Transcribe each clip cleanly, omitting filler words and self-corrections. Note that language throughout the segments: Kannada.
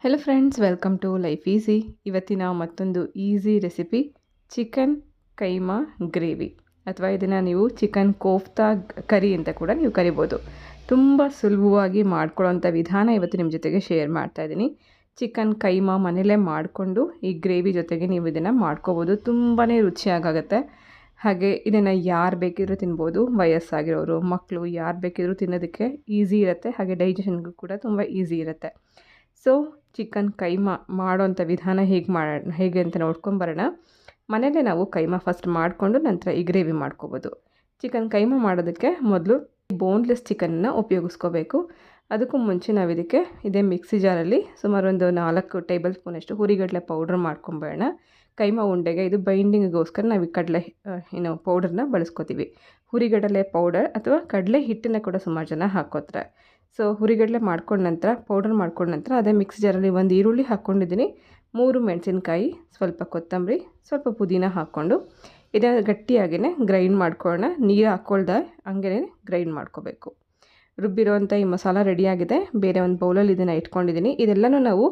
Hello friends, welcome to life easy. ಇವತ್ತಿನ ಮತ್ತೊಂದು easy recipe chicken keema gravy, ಅಥವಾ ಇದನ್ನು ನೀವು ಚಿಕನ್ ಕೋಫ್ತಾ ಕರಿ ಅಂತ ಕೂಡ ನೀವು ಕರಿಬೋದು. ತುಂಬ ಸುಲಭವಾಗಿ ಮಾಡ್ಕೊಳ್ಳೋಂಥ ವಿಧಾನ ಇವತ್ತು ನಿಮ್ಮ ಜೊತೆಗೆ ಶೇರ್ ಮಾಡ್ತಾಯಿದ್ದೀನಿ. ಚಿಕನ್ ಕೈಮಾ ಮನೇಲೇ ಮಾಡಿಕೊಂಡು ಈ ಗ್ರೇವಿ ಜೊತೆಗೆ ನೀವು ಇದನ್ನು ಮಾಡ್ಕೋಬೋದು. ತುಂಬಾ ರುಚಿಯಾಗುತ್ತೆ. ಹಾಗೆ ಇದನ್ನು ಯಾರು ಬೇಕಿದ್ರೂ ತಿನ್ಬೋದು. ವಯಸ್ಸಾಗಿರೋರು, ಮಕ್ಕಳು ಯಾರು ಬೇಕಿದ್ರೂ ತಿನ್ನೋದಕ್ಕೆ ಈಸಿ ಇರುತ್ತೆ. ಹಾಗೆ ಡೈಜೆಷನ್ಗೂ ಕೂಡ ತುಂಬ ಈಸಿ ಇರುತ್ತೆ. ಸೊ ಚಿಕನ್ ಕೈಮಾ ಮಾಡೋಂಥ ವಿಧಾನ ಹೇಗೆ ಅಂತ ನೋಡ್ಕೊಂಬರೋಣ. ಮನೇಲೇ ನಾವು ಕೈಮಾ ಫಸ್ಟ್ ಮಾಡಿಕೊಂಡು ನಂತರ ಈ ಗ್ರೇವಿ ಮಾಡ್ಕೋಬೋದು. ಚಿಕನ್ ಕೈಮಾ ಮಾಡೋದಕ್ಕೆ ಮೊದಲು ಬೋನ್ಲೆಸ್ ಚಿಕನ್ನ ಉಪಯೋಗಿಸ್ಕೋಬೇಕು. ಅದಕ್ಕೂ ಮುಂಚೆ ನಾವು ಇದಕ್ಕೆ ಇದೇ ಮಿಕ್ಸಿ ಜಾರಲ್ಲಿ ಸುಮಾರು ಒಂದು 4 ಟೇಬಲ್ ಸ್ಪೂನಷ್ಟು ಹುರಿಗಡಲೆ ಪೌಡ್ರ್ ಮಾಡ್ಕೊಂಬೇಡ. ಕೈಮಾ ಉಂಡೆಗೆ ಇದು ಬೈಂಡಿಂಗಿಗೋಸ್ಕರ ನಾವು ಈ ಕಡಲೆ ಪೌಡರ್ನ ಬಳಸ್ಕೋತೀವಿ. ಹುರಿಗಡಲೆ ಪೌಡರ್ ಅಥವಾ ಕಡಲೆ ಹಿಟ್ಟನ್ನು ಕೂಡ ಸುಮಾರು ಜನ ಹಾಕೋತಾರೆ. ಸೊ ಹುರಿಗಡಲೆ ಮಾಡ್ಕೊಂಡ ನಂತರ ಪೌಡರ್ ಮಾಡ್ಕೊಂಡ ನಂತರ ಅದೇ ಮಿಕ್ಸಿ ಜಾರಲ್ಲಿ ಒಂದು ಈರುಳ್ಳಿ ಹಾಕ್ಕೊಂಡಿದ್ದೀನಿ, 3 ಮೆಣಸಿನ್ಕಾಯಿ, ಸ್ವಲ್ಪ ಕೊತ್ತಂಬರಿ, ಸ್ವಲ್ಪ ಪುದೀನ ಹಾಕ್ಕೊಂಡು ಇದನ್ನು ಗಟ್ಟಿಯಾಗಿಯೇ ಗ್ರೈಂಡ್ ಮಾಡ್ಕೊಳ್ಳೋಣ. ನೀರು ಹಾಕ್ಕೊಳ್ದೆ ಹಂಗೇ ಗ್ರೈಂಡ್ ಮಾಡ್ಕೋಬೇಕು. ರುಬ್ಬಿರೋವಂಥ ಈ ಮಸಾಲ ರೆಡಿಯಾಗಿದೆ. ಬೇರೆ ಒಂದು ಬೌಲಲ್ಲಿ ಇದನ್ನು ಇಟ್ಕೊಂಡಿದ್ದೀನಿ. ಇದೆಲ್ಲನೂ ನಾವು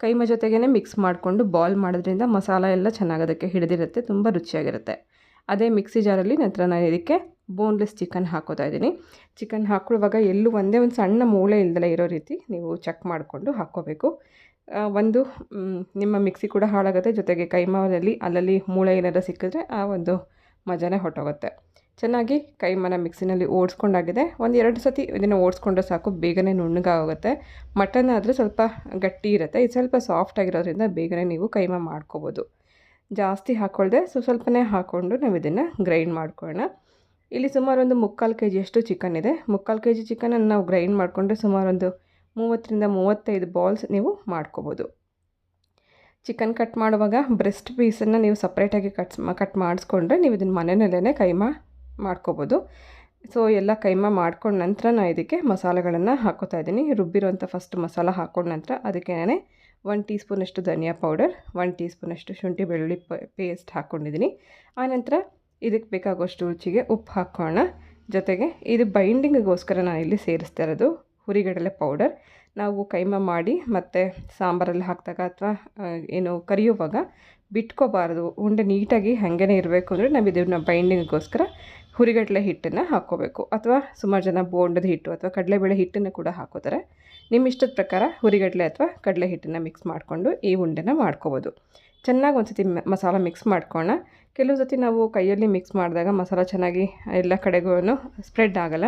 ಕೈಮಾ ಜೊತೆಗೇ ಮಿಕ್ಸ್ ಮಾಡಿಕೊಂಡು ಬಾಲ್ ಮಾಡೋದ್ರಿಂದ ಮಸಾಲ ಎಲ್ಲ ಚೆನ್ನಾಗಿ ಅದಕ್ಕೆ ಹಿಡಿದಿರುತ್ತೆ, ತುಂಬ ರುಚಿಯಾಗಿರುತ್ತೆ. ಅದೇ ಮಿಕ್ಸಿ ಜಾರಲ್ಲಿ ನಂತರ ನಾನು ಇದಕ್ಕೆ ಬೋನ್ಲೆಸ್ ಚಿಕನ್ ಹಾಕೋತಾ ಇದ್ದೀನಿ. ಚಿಕನ್ ಹಾಕೊಳ್ಳುವಾಗ ಎಲ್ಲೂ ಒಂದೇ ಒಂದು ಸಣ್ಣ ಮೂಳೆ ಇಲ್ದಲೇ ಇರೋ ರೀತಿ ನೀವು ಚೆಕ್ ಮಾಡಿಕೊಂಡು ಹಾಕ್ಕೋಬೇಕು. ಒಂದು ನಿಮ್ಮ ಮಿಕ್ಸಿ ಕೂಡ ಹಾಳಾಗುತ್ತೆ, ಜೊತೆಗೆ ಕೈಮಾದಲ್ಲಿ ಅಲ್ಲಲ್ಲಿ ಮೂಳೆ ಏನಾದರೂ ಸಿಕ್ಕಿದ್ರೆ ಆ ಒಂದು ಮಜಾನೇ ಹೊಟ್ಟೋಗುತ್ತೆ. ಚೆನ್ನಾಗಿ ಕೈಮಾನ ಮಿಕ್ಸಿನಲ್ಲಿ ಓಡಿಸ್ಕೊಂಡಾಗಿದೆ. 1-2 ಸತಿ ಇದನ್ನು ಓಡಿಸ್ಕೊಂಡ್ರೆ ಸಾಕು, ಬೇಗನೆ ನುಣ್ಣಗಾಗುತ್ತೆ. ಮಟನ್ ಆದರೆ ಸ್ವಲ್ಪ ಗಟ್ಟಿ ಇರುತ್ತೆ, ಇದು ಸ್ವಲ್ಪ ಸಾಫ್ಟ್ ಆಗಿರೋದ್ರಿಂದ ಬೇಗನೆ ನೀವು ಕೈಮಾ ಮಾಡ್ಕೋಬೋದು. ಜಾಸ್ತಿ ಹಾಕ್ಕೊಳ್ದೆ ಸ್ವಲ್ಪನೇ ಹಾಕ್ಕೊಂಡು ನಾವು ಇದನ್ನು ಗ್ರೈಂಡ್ ಮಾಡ್ಕೊಳ್ಳೋಣ. ಇಲ್ಲಿ ಸುಮಾರು ಒಂದು 3/4 kg ಚಿಕನ್ ಇದೆ. 3/4 kg ಚಿಕನನ್ನು ನಾವು ಗ್ರೈಂಡ್ ಮಾಡಿಕೊಂಡ್ರೆ ಸುಮಾರು ಒಂದು 30-35 ಬಾಲ್ಸ್ ನೀವು ಮಾಡ್ಕೋಬೋದು. ಚಿಕನ್ ಕಟ್ ಮಾಡುವಾಗ ಬ್ರೆಸ್ಟ್ ಪೀಸನ್ನು ನೀವು ಸಪ್ರೇಟಾಗಿ ಕಟ್ ಮಾಡಿಸ್ಕೊಂಡ್ರೆ ನೀವು ಇದನ್ನು ಮನೆಯಲ್ಲೇ ಕೈಮಾ ಮಾಡ್ಕೋಬೋದು. ಸೊ ಎಲ್ಲ ಕೈಮಾ ಮಾಡ್ಕೊಂಡ ನಂತರ ನಾನು ಇದಕ್ಕೆ ಮಸಾಲೆಗಳನ್ನು ಹಾಕೋತಾ ಇದ್ದೀನಿ. ರುಬ್ಬಿರೋಂಥ ಫಸ್ಟ್ ಮಸಾಲ ಹಾಕ್ಕೊಂಡ ನಂತರ ಅದಕ್ಕೆ 1 ಟೀ ಸ್ಪೂನಷ್ಟು ಧನಿಯಾ ಪೌಡರ್, 1 ಟೀ ಸ್ಪೂನಷ್ಟು ಶುಂಠಿ ಬೆಳ್ಳುಳ್ಳಿ ಪೇಸ್ಟ್ ಹಾಕ್ಕೊಂಡಿದ್ದೀನಿ. ಆನಂತರ ಇದಕ್ಕೆ ಬೇಕಾಗುವಷ್ಟು ರುಚಿಗೆ ಉಪ್ಪು ಹಾಕ್ಕೊಳ್ಳೋಣ. ಜೊತೆಗೆ ಇದು ಬೈಂಡಿಂಗಿಗೋಸ್ಕರ ನಾನು ಇಲ್ಲಿ ಸೇರಿಸ್ತಾ ಇರೋದು ಹುರಿಗಡಲೆ ಪೌಡರ್. ನಾವು ಕೈಮಾ ಮಾಡಿ ಮತ್ತು ಸಾಂಬಾರಲ್ಲಿ ಹಾಕಿದಾಗ ಅಥವಾ ಏನು ಕರಿಯುವಾಗ ಬಿಟ್ಕೋಬಾರ್ದು, ಉಂಡೆ ನೀಟಾಗಿ ಹಾಗೇ ಇರಬೇಕು ಅಂದರೆ ನಾವು ಇದನ್ನು ಬೈಂಡಿಂಗಿಗೋಸ್ಕರ ಹುರಿಗಡಲೆ ಹಿಟ್ಟನ್ನು ಹಾಕ್ಕೋಬೇಕು. ಅಥವಾ ಸುಮಾರು ಜನ ಬೋಂಡದ ಹಿಟ್ಟು ಅಥವಾ ಕಡಲೆಬೇಳೆ ಹಿಟ್ಟನ್ನು ಕೂಡ ಹಾಕೋತಾರೆ. ನಿಮ್ಮ ಇಷ್ಟದ ಪ್ರಕಾರ ಹುರಿಗಡಲೆ ಅಥವಾ ಕಡಲೆ ಹಿಟ್ಟನ್ನು ಮಿಕ್ಸ್ ಮಾಡಿಕೊಂಡು ಈ ಉಂಡೆನ ಮಾಡ್ಕೋಬೋದು. ಚೆನ್ನಾಗಿ ಒಂದು ಸತಿ ಮಸಾಲ ಮಿಕ್ಸ್ ಮಾಡ್ಕೊಳ್ಳೋಣ. ಕೆಲವು ಸತಿ ನಾವು ಕೈಯಲ್ಲಿ ಮಿಕ್ಸ್ ಮಾಡಿದಾಗ ಮಸಾಲ ಚೆನ್ನಾಗಿ ಎಲ್ಲ ಕಡೆಗೂ ಸ್ಪ್ರೆಡ್ ಆಗೋಲ್ಲ.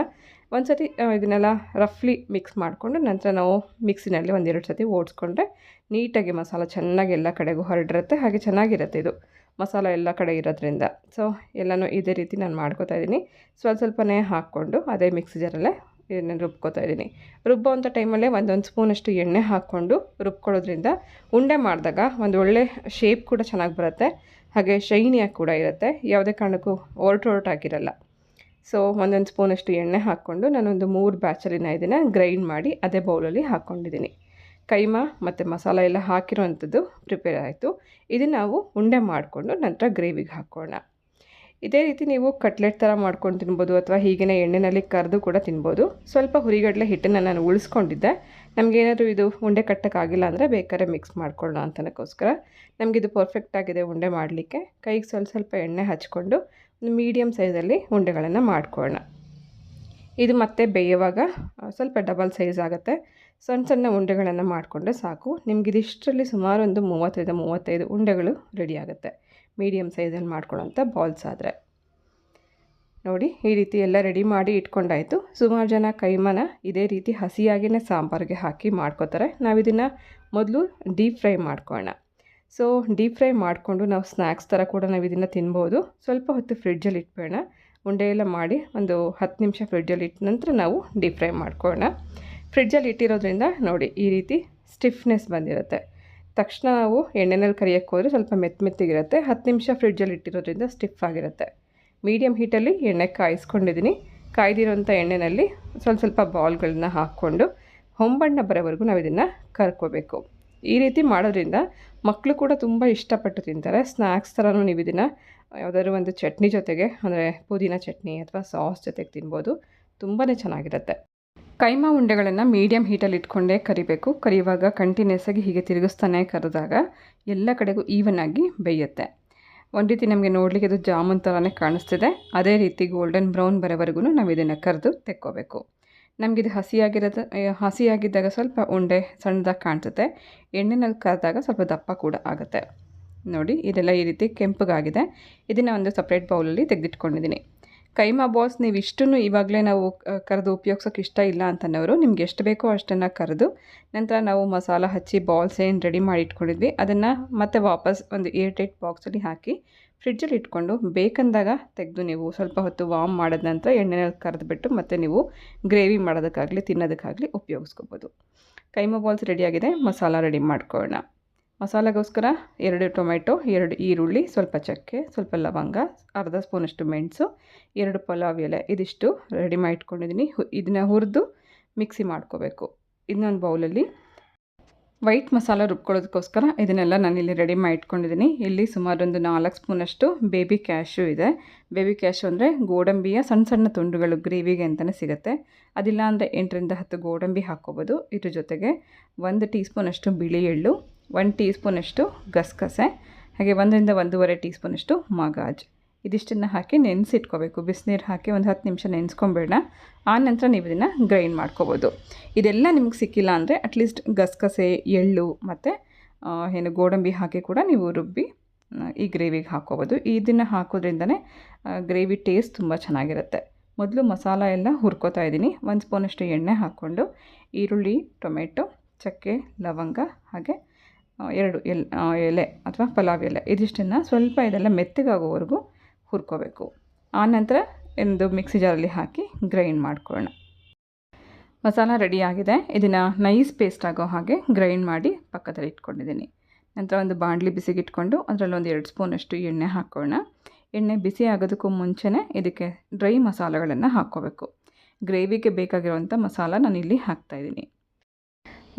ಒಂದು ಸತಿ ಇದನ್ನೆಲ್ಲ ರಫ್ಲಿ ಮಿಕ್ಸ್ ಮಾಡಿಕೊಂಡು ನಂತರ ನಾವು ಮಿಕ್ಸಿನಲ್ಲಿ 1-2 ಸತಿ ಓಡಿಸ್ಕೊಂಡ್ರೆ ನೀಟಾಗಿ ಮಸಾಲ ಚೆನ್ನಾಗಿ ಎಲ್ಲ ಕಡೆಗೂ ಹರಡಿರುತ್ತೆ. ಹಾಗೆ ಚೆನ್ನಾಗಿರುತ್ತೆ ಇದು ಮಸಾಲ ಎಲ್ಲ ಕಡೆ ಇರೋದ್ರಿಂದ. ಸೊ ಎಲ್ಲನೂ ಇದೇ ರೀತಿ ನಾನು ಮಾಡ್ಕೋತಾ ಇದ್ದೀನಿ. ಸ್ವಲ್ಪನೇ ಹಾಕ್ಕೊಂಡು ಅದೇ ಮಿಕ್ಸಿ ಜಾರಲ್ಲೇ ಇದನ್ನು ರುಬ್ಕೋತಾ ಇದ್ದೀನಿ. ರುಬ್ಬೋವಂಥ ಟೈಮಲ್ಲೇ 1 ಸ್ಪೂನಷ್ಟು ಎಣ್ಣೆ ಹಾಕ್ಕೊಂಡು ರುಬ್ಕೊಳ್ಳೋದ್ರಿಂದ ಉಂಡೆ ಮಾಡಿದಾಗ ಒಂದು ಒಳ್ಳೆ ಶೇಪ್ ಕೂಡ ಚೆನ್ನಾಗಿ ಬರುತ್ತೆ. ಹಾಗೆ ಶೈನಿಯಾಗಿ ಕೂಡ ಇರುತ್ತೆ, ಯಾವುದೇ ಕಾರಣಕ್ಕೂ ಒರಟೊರಟಾಗಿರಲ್ಲ. ಸೊ 1 ಸ್ಪೂನಷ್ಟು ಎಣ್ಣೆ ಹಾಕ್ಕೊಂಡು ನಾನೊಂದು 3 ಬ್ಯಾಚಲ್ಲಿ ಇದನ್ನು ಗ್ರೈಂಡ್ ಮಾಡಿ ಅದೇ ಬೌಲಲ್ಲಿ ಹಾಕ್ಕೊಂಡಿದ್ದೀನಿ. ಕೈಮಾ ಮತ್ತು ಮಸಾಲ ಎಲ್ಲ ಹಾಕಿರೋವಂಥದ್ದು ಪ್ರಿಪೇರ್ ಆಯಿತು. ಇದನ್ನು ನಾವು ಉಂಡೆ ಮಾಡಿಕೊಂಡು ನಂತರ ಗ್ರೇವಿಗೆ ಹಾಕೋಣ. ಇದೇ ರೀತಿ ನೀವು ಕಟ್ಲೆಟ್ ಥರ ಮಾಡ್ಕೊಂಡು ತಿನ್ಬೋದು, ಅಥವಾ ಹೀಗೇ ಎಣ್ಣೆಯಲ್ಲಿ ಕರೆದು ಕೂಡ ತಿನ್ಬೋದು. ಸ್ವಲ್ಪ ಹುರಿಗಡಲೆ ಹಿಟ್ಟನ್ನು ನಾನು ಉಳಿಸ್ಕೊಂಡಿದ್ದೆ. ನಮಗೇನಾದರೂ ಇದು ಉಂಡೆ ಕಟ್ಟೋಕ್ಕಾಗಿಲ್ಲ ಅಂದರೆ ಬೇಕಾದ್ರೆ ಮಿಕ್ಸ್ ಮಾಡ್ಕೊಳ್ಳೋಣ ಅಂತನಕ್ಕೋಸ್ಕರ. ನಮಗಿದು ಪರ್ಫೆಕ್ಟಾಗಿದೆ ಉಂಡೆ ಮಾಡಲಿಕ್ಕೆ. ಕೈಗೆ ಸ್ವಲ್ಪ ಎಣ್ಣೆ ಹಚ್ಕೊಂಡು ಒಂದು ಮೀಡಿಯಮ್ ಸೈಜಲ್ಲಿ ಉಂಡೆಗಳನ್ನು ಮಾಡ್ಕೊಳ್ಳೋಣ. ಇದು ಮತ್ತೆ ಬೇಯುವಾಗ ಸ್ವಲ್ಪ ಡಬಲ್ ಸೈಜ್ ಆಗುತ್ತೆ. ಸಣ್ಣ ಉಂಡೆಗಳನ್ನು ಮಾಡಿಕೊಂಡ್ರೆ ಸಾಕು. ನಿಮಗಿದಿಷ್ಟರಲ್ಲಿ ಸುಮಾರು ಒಂದು 30-35 ಉಂಡೆಗಳು ರೆಡಿ ಆಗುತ್ತೆ, ಮೀಡಿಯಮ್ ಸೈಜಲ್ಲಿ ಮಾಡ್ಕೊಳ್ಳೋಂಥ ಬಾಲ್ಸ್ ಆದರೆ. ನೋಡಿ, ಈ ರೀತಿ ಎಲ್ಲ ರೆಡಿ ಮಾಡಿ ಇಟ್ಕೊಂಡಾಯಿತು. ಸುಮಾರು ಜನ ಕೈಮಾನ ಇದೇ ರೀತಿ ಹಸಿಯಾಗಿಯೇ ಸಾಂಬಾರಿಗೆ ಹಾಕಿ ಮಾಡ್ಕೋತಾರೆ. ನಾವು ಇದನ್ನು ಮೊದಲು ಡೀಪ್ ಫ್ರೈ ಮಾಡ್ಕೊಳ್ಳೋಣ. ಸೊ ಡೀಪ್ ಫ್ರೈ ಮಾಡಿಕೊಂಡು ನಾವು ಸ್ನ್ಯಾಕ್ಸ್ ಥರ ಕೂಡ ನಾವು ಇದನ್ನು ತಿನ್ಬೋದು. ಸ್ವಲ್ಪ ಹೊತ್ತು ಫ್ರಿಡ್ಜಲ್ಲಿ ಇಟ್ಬೇಡ. ಉಂಡೆ ಎಲ್ಲ ಮಾಡಿ ಒಂದು 10 ನಿಮಿಷ ಫ್ರಿಡ್ಜಲ್ಲಿ ಇಟ್ಟ ನಂತರ ನಾವು ಡೀಪ್ ಫ್ರೈ ಮಾಡ್ಕೊಳ್ಳೋಣ. ಫ್ರಿಡ್ಜಲ್ಲಿ ಇಟ್ಟಿರೋದ್ರಿಂದ ನೋಡಿ ಈ ರೀತಿ ಸ್ಟಿಫ್ನೆಸ್ ಬಂದಿರುತ್ತೆ. ತಕ್ಷಣ ನಾವು ಎಣ್ಣೆನಲ್ಲಿ ಕರಿಯೋಕ್ಕೆ ಹೋದರೆ ಸ್ವಲ್ಪ ಮೆತ್ತಗಿರುತ್ತೆ. 10 ನಿಮಿಷ ಫ್ರಿಡ್ಜಲ್ಲಿ ಇಟ್ಟಿರೋದ್ರಿಂದ ಸ್ಟಿಫ್ ಆಗಿರುತ್ತೆ. ಮೀಡಿಯಮ್ ಹೀಟಲ್ಲಿ ಎಣ್ಣೆ ಕಾಯಿಸ್ಕೊಂಡಿದ್ದೀನಿ. ಕಾಯ್ದಿರೋಂಥ ಎಣ್ಣೆಯಲ್ಲಿ ಸ್ವಲ್ಪ ಬಾಲ್ಗಳನ್ನ ಹಾಕ್ಕೊಂಡು ಹೊಂಬಣ್ಣ ಬರೋವರೆಗೂ ನಾವು ಇದನ್ನು ಕರ್ಕೋಬೇಕು. ಈ ರೀತಿ ಮಾಡೋದ್ರಿಂದ ಮಕ್ಕಳು ಕೂಡ ತುಂಬ ಇಷ್ಟಪಟ್ಟು ತಿಂತಾರೆ. ಸ್ನ್ಯಾಕ್ಸ್ ಥರನೂ ನೀವು ಇದನ್ನು ಯಾವುದಾದ್ರು ಒಂದು ಚಟ್ನಿ ಜೊತೆಗೆ, ಅಂದರೆ ಪುದೀನ ಚಟ್ನಿ ಅಥವಾ ಸಾಸ್ ಜೊತೆಗೆ ತಿನ್ಬೋದು. ತುಂಬಾ ಚೆನ್ನಾಗಿರುತ್ತೆ. ಕೈಮಾ ಉಂಡೆಗಳನ್ನು ಮೀಡಿಯಮ್ ಹೀಟಲ್ಲಿ ಇಟ್ಕೊಂಡೇ ಕರಿಬೇಕು. ಕರಿಯುವಾಗ ಕಂಟಿನ್ಯೂಸ್ ಆಗಿ ಹೀಗೆ ತಿರುಗಿಸ್ತಾನೆ ಕರೆದಾಗ ಎಲ್ಲ ಕಡೆಗೂ ಈವನ್ ಆಗಿ ಬೇಯುತ್ತೆ. ಒಂದು ರೀತಿ ನಮಗೆ ನೋಡಲಿಕ್ಕೆ ಇದು ಜಾಮೂನ್ ಥರನೇ ಕಾಣಿಸ್ತಿದೆ. ಅದೇ ರೀತಿ ಗೋಲ್ಡನ್ ಬ್ರೌನ್ ಬರೋವರೆಗೂ ನಾವು ಇದನ್ನು ಕರೆದು ತೆಕ್ಕೋಬೇಕು. ನಮಗಿದು ಹಸಿಯಾಗಿದ್ದಾಗ ಸ್ವಲ್ಪ ಉಂಡೆ ಸಣ್ಣದಾಗಿ ಕಾಣಿಸುತ್ತೆ. ಎಣ್ಣೆನಲ್ಲಿ ಕರೆದಾಗ ಸ್ವಲ್ಪ ದಪ್ಪ ಕೂಡ ಆಗುತ್ತೆ. ನೋಡಿ ಇದೆಲ್ಲ ಈ ರೀತಿ ಕೆಂಪಗಾಗಿದೆ. ಇದನ್ನು ಒಂದು ಸಪ್ರೇಟ್ ಬೌಲಲ್ಲಿ ತೆಗೆದಿಟ್ಕೊಂಡಿದ್ದೀನಿ. ಕೈಮಾ ಬಾಲ್ಸ್ ನೀವು ಇಷ್ಟನ್ನು ಇವಾಗಲೇ ನಾವು ಕರೆದು ಉಪಯೋಗಿಸೋಕೆ ಇಷ್ಟ ಇಲ್ಲ ಅಂತನವರು ನಿಮ್ಗೆ ಎಷ್ಟು ಬೇಕೋ ಅಷ್ಟನ್ನು ಕರೆದು ನಂತರ ನಾವು ಮಸಾಲ ಹಚ್ಚಿ ಬಾಲ್ಸ್ ಏನು ರೆಡಿ ಮಾಡಿ ಇಟ್ಕೊಂಡಿದ್ವಿ ಅದನ್ನು ಮತ್ತೆ ವಾಪಸ್ ಒಂದು ಏರ್ಟೈಟ್ ಬಾಕ್ಸಲ್ಲಿ ಹಾಕಿ ಫ್ರಿಡ್ಜಲ್ಲಿ ಇಟ್ಕೊಂಡು ಬೇಕಂದಾಗ ತೆಗೆದು ನೀವು ಸ್ವಲ್ಪ ಹೊತ್ತು ವಾರ್ಮ್ ಮಾಡಿದ ನಂತರ ಎಣ್ಣೆನಲ್ಲಿ ಕರೆದುಬಿಟ್ಟು ಮತ್ತು ನೀವು ಗ್ರೇವಿ ಮಾಡೋದಕ್ಕಾಗಲಿ ತಿನ್ನೋದಕ್ಕಾಗಲಿ ಉಪಯೋಗಿಸ್ಕೋಬೋದು. ಕೈಮಾ ಬಾಲ್ಸ್ ರೆಡಿಯಾಗಿದೆ. ಮಸಾಲ ರೆಡಿ ಮಾಡ್ಕೊಳ್ಳೋಣ. ಮಸಾಲೆಗೋಸ್ಕರ 2 ಟೊಮೆಟೊ, 2 ಈರುಳ್ಳಿ, ಸ್ವಲ್ಪ ಚಕ್ಕೆ, ಸ್ವಲ್ಪ ಲವಂಗ, ಅರ್ಧ ಸ್ಪೂನಷ್ಟು ಮೆಣಸು, 2 ಪಲಾವ್ ಎಲೆ ಇದಿಷ್ಟು ರೆಡಿ ಮಾಡಿ ಇಟ್ಕೊಂಡಿದ್ದೀನಿ. ಇದನ್ನು ಹುರಿದು ಮಿಕ್ಸಿ ಮಾಡ್ಕೋಬೇಕು. ಇನ್ನೊಂದು ಬೌಲಲ್ಲಿ ವೈಟ್ ಮಸಾಲ ರುಬ್ಕೊಳ್ಳೋದಕ್ಕೋಸ್ಕರ ಇದನ್ನೆಲ್ಲ ನಾನಿಲ್ಲಿ ರೆಡಿ ಮಾಡಿ ಇಟ್ಕೊಂಡಿದ್ದೀನಿ. ಇಲ್ಲಿ ಸುಮಾರು ಒಂದು 4 ಸ್ಪೂನಷ್ಟು ಬೇಬಿ ಕ್ಯಾಶು ಇದೆ. ಬೇಬಿ ಕ್ಯಾಶು ಅಂದರೆ ಗೋಡಂಬಿಯ ಸಣ್ಣ ಸಣ್ಣ ತುಂಡುಗಳು ಗ್ರೇವಿಗೆ ಅಂತಲೇ ಸಿಗುತ್ತೆ. ಅದಿಲ್ಲ ಅಂದರೆ 8ರಿಂದ 10 ಗೋಡಂಬಿ ಹಾಕ್ಕೋಬೋದು. ಇದ್ರ ಜೊತೆಗೆ 1 ಟೀ ಸ್ಪೂನಷ್ಟು ಬಿಳಿ ಎಳ್ಳು, 1 ಟೀ ಸ್ಪೂನಷ್ಟು ಗಸಗಸೆ, ಹಾಗೆ 1ರಿಂದ 1.5 ಟೀ ಸ್ಪೂನಷ್ಟು ಮಗಾಜ್ ಇದಿಷ್ಟನ್ನು ಹಾಕಿ ನೆನೆಸಿಟ್ಕೋಬೇಕು. ಬಿಸಿನೀರು ಹಾಕಿ ಒಂದು 10 ನಿಮಿಷ ನೆನೆಸ್ಕೊಂಬೇಡ. ಆ ನಂತರ ನೀವು ಇದನ್ನು ಗ್ರೈಂಡ್ ಮಾಡ್ಕೋಬೋದು. ಇದೆಲ್ಲ ನಿಮ್ಗೆ ಸಿಕ್ಕಿಲ್ಲ ಅಂದರೆ ಅಟ್ಲೀಸ್ಟ್ ಗಸಗಸೆ, ಎಳ್ಳು ಮತ್ತು ಗೋಡಂಬಿ ಹಾಕಿ ಕೂಡ ನೀವು ರುಬ್ಬಿ ಈ ಗ್ರೇವಿಗೆ ಹಾಕ್ಕೋಬೋದು. ಇದನ್ನು ಹಾಕೋದ್ರಿಂದನೇ ಗ್ರೇವಿ ಟೇಸ್ಟ್ ತುಂಬ ಚೆನ್ನಾಗಿರುತ್ತೆ. ಮೊದಲು ಮಸಾಲ ಎಲ್ಲ ಹುರ್ಕೋತಾ ಇದ್ದೀನಿ. 1 ಸ್ಪೂನಷ್ಟು ಎಣ್ಣೆ ಹಾಕ್ಕೊಂಡು ಈರುಳ್ಳಿ, ಟೊಮೆಟೊ, ಚಕ್ಕೆ, ಲವಂಗ ಹಾಗೆ 2 ಎಲೆ ಅಥವಾ ಪಲಾವ್ ಎಲೆ ಇದಿಷ್ಟನ್ನು ಸ್ವಲ್ಪ ಇದೆಲ್ಲ ಮೆತ್ತಗಾಗೋವರೆಗೂ ಹುರ್ಕೋಬೇಕು. ಆನಂತರ ಒಂದು ಮಿಕ್ಸಿ ಜಾರಲ್ಲಿ ಹಾಕಿ ಗ್ರೈಂಡ್ ಮಾಡ್ಕೊಳ್ಳೋಣ. ಮಸಾಲ ರೆಡಿಯಾಗಿದೆ. ಇದನ್ನು ನೈಸ್ ಪೇಸ್ಟ್ ಆಗೋ ಹಾಗೆ ಗ್ರೈಂಡ್ ಮಾಡಿ ಪಕ್ಕದಲ್ಲಿ ಇಟ್ಕೊಂಡಿದ್ದೀನಿ. ನಂತರ ಒಂದು ಬಾಣಲಿ ಬಿಸಿಗಿಟ್ಕೊಂಡು ಅದರಲ್ಲಿ ಒಂದು 2 ಸ್ಪೂನಷ್ಟು ಎಣ್ಣೆ ಹಾಕ್ಕೊಳ್ಳೋಣ. ಎಣ್ಣೆ ಬಿಸಿ ಆಗೋದಕ್ಕೂ ಮುಂಚೆನೇ ಇದಕ್ಕೆ ಡ್ರೈ ಮಸಾಲೆಗಳನ್ನು ಹಾಕ್ಕೋಬೇಕು. ಗ್ರೇವಿಗೆ ಬೇಕಾಗಿರುವಂಥ ಮಸಾಲ ನಾನಿಲ್ಲಿ ಹಾಕ್ತಾಯಿದ್ದೀನಿ.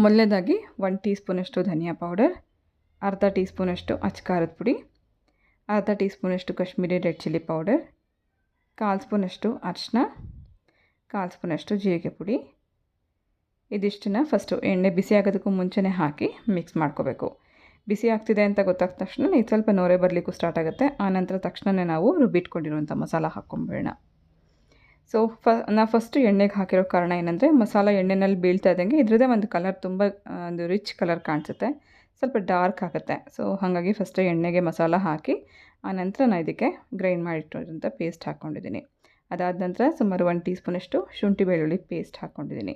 ಮೊದಲನೇದಾಗಿ 1 ಟೀ ಸ್ಪೂನಷ್ಟು ಧನಿಯಾ ಪೌಡರ್, ಅರ್ಧ ಟೀ ಸ್ಪೂನಷ್ಟು ಅಚ್ಕಾರದ ಪುಡಿ, ಅರ್ಧ ಟೀ ಸ್ಪೂನಷ್ಟು ಕಾಶ್ಮೀರಿ ರೆಡ್ ಚಿಲ್ಲಿ ಪೌಡರ್, 1/4 ಸ್ಪೂನಷ್ಟು ಅರಿಶಿನ, 1/4 ಸ್ಪೂನಷ್ಟು ಜೀರಿಗೆ ಪುಡಿ ಇದಿಷ್ಟನ್ನು ಫಸ್ಟು ಎಣ್ಣೆ ಬಿಸಿ ಆಗೋದಕ್ಕೂ ಮುಂಚೆನೇ ಹಾಕಿ ಮಿಕ್ಸ್ ಮಾಡ್ಕೋಬೇಕು. ಬಿಸಿ ಆಗ್ತಿದೆ ಅಂತ ಗೊತ್ತಾದ ತಕ್ಷಣ ಇದು ಸ್ವಲ್ಪ ನೊರೆ ಬರಲಿಕ್ಕೂ ಸ್ಟಾರ್ಟ್ ಆಗುತ್ತೆ. ಆನಂತರ ತಕ್ಷಣವೇ ನಾವು ರುಬ್ಬಿಟ್ಕೊಂಡಿರುವಂಥ ಮಸಾಲ ಹಾಕ್ಕೊಂಬೇಡ. ಸೊ ನಾವು ಫಸ್ಟು ಎಣ್ಣೆಗೆ ಹಾಕಿರೋ ಕಾರಣ ಏನಂದರೆ ಮಸಾಲ ಎಣ್ಣೆನಲ್ಲಿ ಬೀಳ್ತಾ ಇದ್ದಂಗೆ ಇದರದೇ ಒಂದು ಕಲರ್ ತುಂಬ ಒಂದು ರಿಚ್ ಕಲರ್ ಕಾಣಿಸುತ್ತೆ, ಸ್ವಲ್ಪ ಡಾರ್ಕ್ ಆಗುತ್ತೆ. ಸೊ ಹಾಗಾಗಿ ಫಸ್ಟು ಎಣ್ಣೆಗೆ ಮಸಾಲ ಹಾಕಿ ಆನಂತರ ನಾನು ಇದಕ್ಕೆ ಗ್ರೈಂಡ್ ಮಾಡಿಟ್ಟಿರೋಂಥ ಪೇಸ್ಟ್ ಹಾಕ್ಕೊಂಡಿದ್ದೀನಿ. ಅದಾದ ನಂತರ ಸುಮಾರು 1 ಟೀ ಸ್ಪೂನಷ್ಟು ಶುಂಠಿ ಬೆಳ್ಳುಳ್ಳಿ ಪೇಸ್ಟ್ ಹಾಕ್ಕೊಂಡಿದ್ದೀನಿ.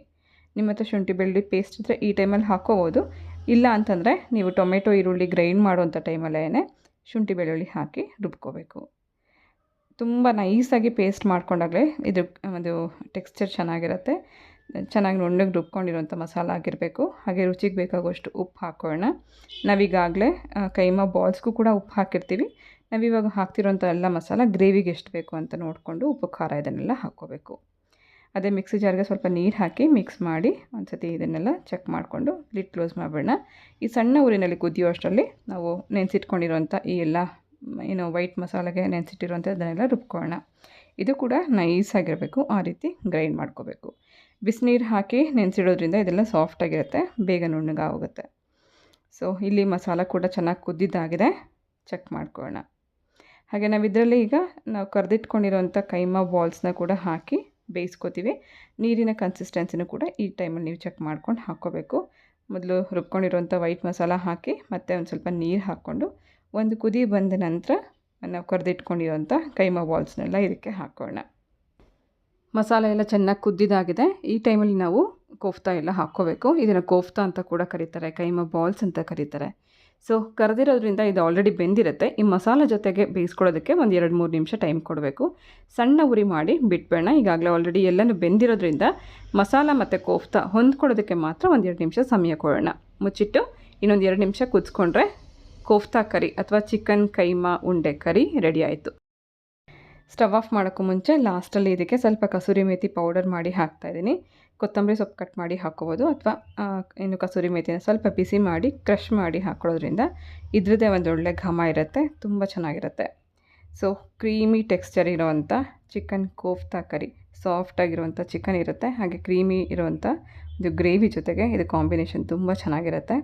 ನಿಮ್ಮ ಹತ್ರ ಶುಂಠಿ ಬೆಳ್ಳುಳ್ಳಿ ಪೇಸ್ಟ್ ಇದ್ದರೆ ಈ ಟೈಮಲ್ಲಿ ಹಾಕ್ಕೋಬೋದು. ಇಲ್ಲ ಅಂತಂದರೆ ನೀವು ಟೊಮೆಟೊ ಈರುಳ್ಳಿ ಗ್ರೈಂಡ್ ಮಾಡುವಂಥ ಟೈಮಲ್ಲೇ ಶುಂಠಿ ಬೆಳ್ಳುಳ್ಳಿ ಹಾಕಿ ರುಬ್ಕೋಬೇಕು. ತುಂಬ ನೈಸಾಗಿ ಪೇಸ್ಟ್ ಮಾಡ್ಕೊಂಡಾಗಲೇ ಇದು ಒಂದು ಟೆಕ್ಸ್ಚರ್ ಚೆನ್ನಾಗಿರುತ್ತೆ. ಚೆನ್ನಾಗಿ ನುಣ್ಣಗೆ ರುಬ್ಕೊಂಡಿರೋಂಥ ಮಸಾಲ ಆಗಿರಬೇಕು. ಹಾಗೆ ರುಚಿಗೆ ಬೇಕಾಗುವಷ್ಟು ಉಪ್ಪು ಹಾಕ್ಕೊಳ್ಳೋಣ. ನಾವೀಗಾಗಲೇ ಕೈಮಾ ಬಾಲ್ಸ್ಗೂ ಕೂಡ ಉಪ್ಪು ಹಾಕಿರ್ತೀವಿ. ನಾವಿವಾಗ ಹಾಕ್ತಿರೋಂಥ ಎಲ್ಲ ಮಸಾಲ ಗ್ರೇವಿಗೆ ಎಷ್ಟು ಬೇಕು ಅಂತ ನೋಡಿಕೊಂಡು ಉಪ್ಪು ಖಾರ ಇದನ್ನೆಲ್ಲ ಹಾಕ್ಕೋಬೇಕು. ಅದೇ ಮಿಕ್ಸಿ ಜಾರ್ಗೆ ಸ್ವಲ್ಪ ನೀರು ಹಾಕಿ ಮಿಕ್ಸ್ ಮಾಡಿ ಒಂದು ಸತಿ ಇದನ್ನೆಲ್ಲ ಚೆಕ್ ಮಾಡಿಕೊಂಡು ಲಿಡ್ ಕ್ಲೋಸ್ ಮಾಡಬೇಡ. ಈ ಸಣ್ಣ ಊರಿನಲ್ಲಿ ಕುದಿಯೋ ಅಷ್ಟರಲ್ಲಿ ನಾವು ನೆನೆಸಿಟ್ಕೊಂಡಿರೋಂಥ ಈ ಎಲ್ಲ ವೈಟ್ ಮಸಾಲೆಗೆ ನೆನೆಸಿಟ್ಟಿರುವಂಥ ಅದನ್ನೆಲ್ಲ ರುಬ್ಕೊಳ್ಳೋಣ. ಇದು ಕೂಡ ನೈಸಾಗಿರಬೇಕು, ಆ ರೀತಿ ಗ್ರೈಂಡ್ ಮಾಡ್ಕೋಬೇಕು. ಬಿಸಿನೀರು ಹಾಕಿ ನೆನೆಸಿಡೋದ್ರಿಂದ ಇದೆಲ್ಲ ಸಾಫ್ಟಾಗಿರುತ್ತೆ, ಬೇಗ ನುಣ್ಣಗಾಗೋಗುತ್ತೆ. ಸೊ ಇಲ್ಲಿ ಮಸಾಲ ಕೂಡ ಚೆನ್ನಾಗಿ ಕುದ್ದಿದ್ದಾಗಿದೆ, ಚೆಕ್ ಮಾಡ್ಕೊಳ್ಳೋಣ. ಹಾಗೆ ನಾವು ಇದರಲ್ಲಿ ಈಗ ನಾವು ಕರೆದಿಟ್ಕೊಂಡಿರೋಂಥ ಕೈಮಾ ಬಾಲ್ಸ್ನ ಕೂಡ ಹಾಕಿ ಬೇಯಿಸ್ಕೋತೀವಿ. ನೀರಿನ ಕನ್ಸಿಸ್ಟೆನ್ಸಿನೂ ಕೂಡ ಈ ಟೈಮಲ್ಲಿ ನೀವು ಚೆಕ್ ಮಾಡ್ಕೊಂಡು ಹಾಕ್ಕೋಬೇಕು. ಮೊದಲು ರುಬ್ಕೊಂಡಿರೋಂಥ ವೈಟ್ ಮಸಾಲ ಹಾಕಿ ಮತ್ತು ಒಂದು ಸ್ವಲ್ಪ ನೀರು ಹಾಕ್ಕೊಂಡು ಒಂದು ಕುದಿ ಬಂದ ನಂತರ ನಾವು ಕರೆದಿಟ್ಕೊಂಡಿರೋಂಥ ಕೈಮಾ ಬಾಲ್ಸ್ನೆಲ್ಲ ಇದಕ್ಕೆ ಹಾಕೋಣ. ಮಸಾಲೆ ಎಲ್ಲ ಚೆನ್ನಾಗಿ ಕುದ್ದಿದ್ದಾಗಿದೆ. ಈ ಟೈಮಲ್ಲಿ ನಾವು ಕೋಫ್ತಾ ಎಲ್ಲ ಹಾಕ್ಕೋಬೇಕು. ಇದನ್ನು ಕೋಫ್ತಾ ಅಂತ ಕೂಡ ಕರೀತಾರೆ, ಕೈಮಾ ಬಾಲ್ಸ್ ಅಂತ ಕರೀತಾರೆ. ಸೊ ಕರೆದಿರೋದ್ರಿಂದ ಇದು ಆಲ್ರೆಡಿ ಬೆಂದಿರುತ್ತೆ. ಈ ಮಸಾಲೆ ಜೊತೆಗೆ ಬೇಯಿಸ್ಕೊಳ್ಳೋದಕ್ಕೆ ಒಂದು 2-3 ನಿಮಿಷ ಟೈಮ್ ಕೊಡಬೇಕು. ಸಣ್ಣ ಉರಿ ಮಾಡಿ ಬಿಟ್ಬೇಡ. ಈಗಾಗಲೇ ಆಲ್ರೆಡಿ ಎಲ್ಲನೂ ಬೆಂದಿರೋದ್ರಿಂದ ಮಸಾಲ ಮತ್ತು ಕೋಫ್ತಾ ಹೊಂದ್ಕೊಳ್ಳೋದಕ್ಕೆ ಮಾತ್ರ ಒಂದು 2 ನಿಮಿಷ ಸಮಯ ಕೊಡೋಣ. ಮುಚ್ಚಿಟ್ಟು ಇನ್ನೊಂದು 2 ನಿಮಿಷ ಕುದಿಸ್ಕೊಂಡ್ರೆ ಕೋಫ್ತಾ ಕರಿ ಅಥವಾ ಚಿಕನ್ ಕೈಮಾ ಉಂಡೆ ಕರಿ ರೆಡಿ ಆಯಿತು. ಸ್ಟವ್ ಆಫ್ ಮಾಡೋಕ್ಕೂ ಮುಂಚೆ ಲಾಸ್ಟಲ್ಲಿ ಇದಕ್ಕೆ ಸ್ವಲ್ಪ ಕಸೂರಿ ಮೇಥಿ ಪೌಡರ್ ಮಾಡಿ ಹಾಕ್ತಾಯಿದ್ದೀನಿ. ಕೊತ್ತಂಬರಿ ಸೊಪ್ಪು ಕಟ್ ಮಾಡಿ ಹಾಕ್ಕೋಬೋದು, ಅಥವಾ ಇನ್ನು ಕಸೂರಿ ಮೇಥಿನ ಸ್ವಲ್ಪ ಬಿಸಿ ಮಾಡಿ ಕ್ರಷ್ ಮಾಡಿ ಹಾಕೊಳ್ಳೋದ್ರಿಂದ ಇದ್ರದ್ದೇ ಒಂದು ಒಳ್ಳೆ ಘಮ ಇರುತ್ತೆ, ತುಂಬ ಚೆನ್ನಾಗಿರುತ್ತೆ. ಸೊ ಕ್ರೀಮಿ ಟೆಕ್ಸ್ಚರ್ ಇರೋವಂಥ ಚಿಕನ್ ಕೋಫ್ತಾ ಕರಿ, ಸಾಫ್ಟಾಗಿರುವಂಥ ಚಿಕನ್ ಇರುತ್ತೆ, ಹಾಗೆ ಕ್ರೀಮಿ ಇರುವಂಥ ಇದು ಗ್ರೇವಿ ಜೊತೆಗೆ ಇದು ಕಾಂಬಿನೇಷನ್ ತುಂಬ ಚೆನ್ನಾಗಿರುತ್ತೆ.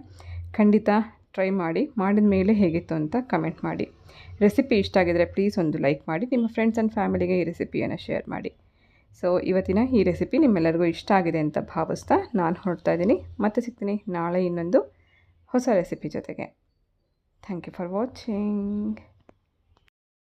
ಖಂಡಿತ ಟ್ರೈ ಮಾಡಿ, ಮಾಡಿದ ಮೇಲೆ ಹೇಗಿತ್ತು ಅಂತ ಕಮೆಂಟ್ ಮಾಡಿ. ರೆಸಿಪಿ ಇಷ್ಟ ಆಗಿದರೆ ಪ್ಲೀಸ್ ಒಂದು ಲೈಕ್ ಮಾಡಿ, ನಿಮ್ಮ ಫ್ರೆಂಡ್ಸ್ ಆ್ಯಂಡ್ ಫ್ಯಾಮಿಲಿಗೆ ಈ ರೆಸಿಪಿಯನ್ನು ಶೇರ್ ಮಾಡಿ. ಸೊ ಇವತ್ತಿನ ಈ ರೆಸಿಪಿ ನಿಮ್ಮೆಲ್ಲರಿಗೂ ಇಷ್ಟ ಆಗಿದೆ ಅಂತ ಭಾವಿಸ್ತಾ ನಾನು ಹೊರಡ್ತಾ ಇದ್ದೀನಿ. ಮತ್ತೆ ಸಿಗ್ತೀನಿ ನಾಳೆ ಇನ್ನೊಂದು ಹೊಸ ರೆಸಿಪಿ ಜೊತೆಗೆ. Thank you for watching.